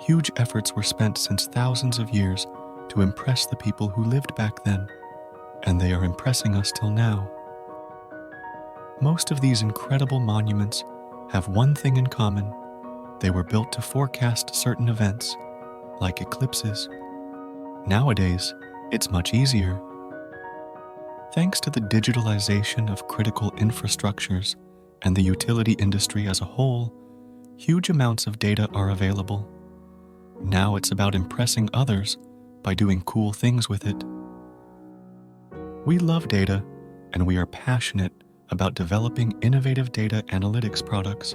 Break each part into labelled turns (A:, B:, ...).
A: Huge efforts were spent since thousands of years to impress the people who lived back then, and they are impressing us till now. Most of these incredible monuments have one thing in common. They were built to forecast certain events, like eclipses. Nowadays, it's much easier. Thanks to the digitalization of critical infrastructures and the utility industry as a whole, huge amounts of data are available. Now it's about impressing others by doing cool things with it. We love data, and we are passionate about developing innovative data analytics products.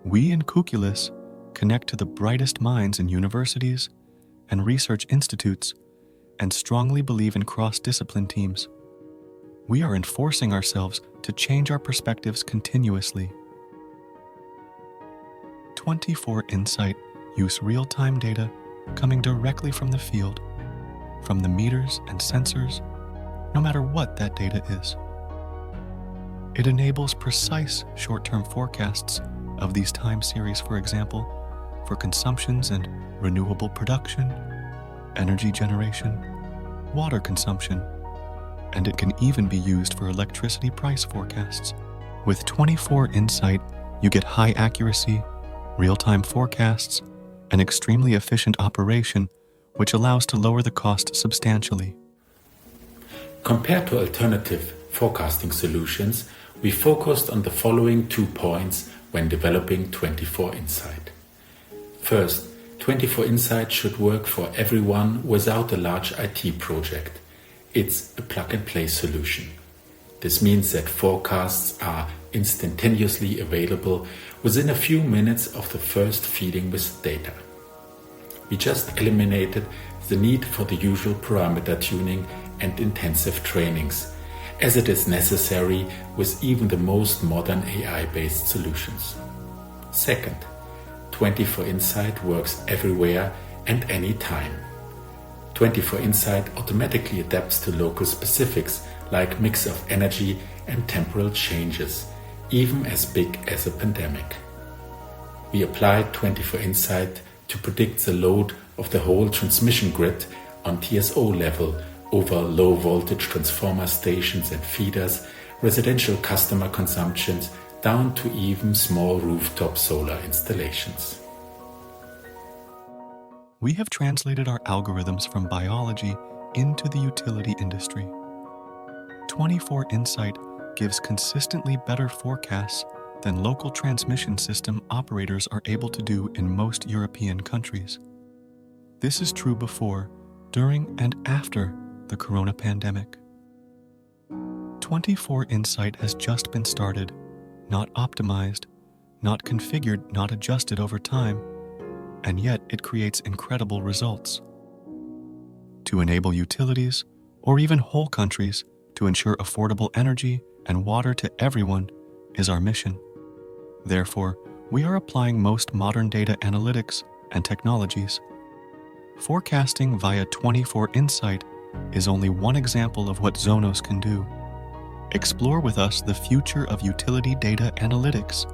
A: We in Cuculus connect to the brightest minds in universities and research institutes and strongly believe in cross-discipline teams. We are enforcing ourselves to change our perspectives continuously. 24Insight use real-time data coming directly from the field, from the meters and sensors, no matter what that data is. It enables precise short-term forecasts of these time series, for example, for consumptions and renewable production, energy generation, water consumption, and it can even be used for electricity price forecasts. With 24Insight, you get high accuracy, real-time forecasts, and extremely efficient operation, which allows to lower the cost substantially.
B: Compared to alternative forecasting solutions, we focused on the following 2 points when developing 24Insight. First, 24Insight should work for everyone without a large IT project. It's a plug-and-play solution. This means that forecasts are instantaneously available within a few minutes of the first feeding with data. We just eliminated the need for the usual parameter tuning and intensive trainings, as it is necessary with even the most modern AI-based solutions. Second, 24Insight works everywhere and anytime. 24Insight automatically adapts to local specifics like mix of energy and temporal changes, even as big as a pandemic. We applied 24Insight to predict the load of the whole transmission grid on TSO level over low voltage transformer stations and feeders, residential customer consumptions, down to even small rooftop solar installations.
A: We have translated our algorithms from biology into the utility industry. 24Insight gives consistently better forecasts than local transmission system operators are able to do in most European countries. This is true before, during, and after the corona pandemic. 24Insight has just been started, not optimized, not configured, not adjusted over time, and yet it creates incredible results. To enable utilities, or even whole countries, to ensure affordable energy and water to everyone is our mission. Therefore, we are applying most modern data analytics and technologies. Forecasting via 24Insight is only one example of what Zonos can do. Explore with us the future of utility data analytics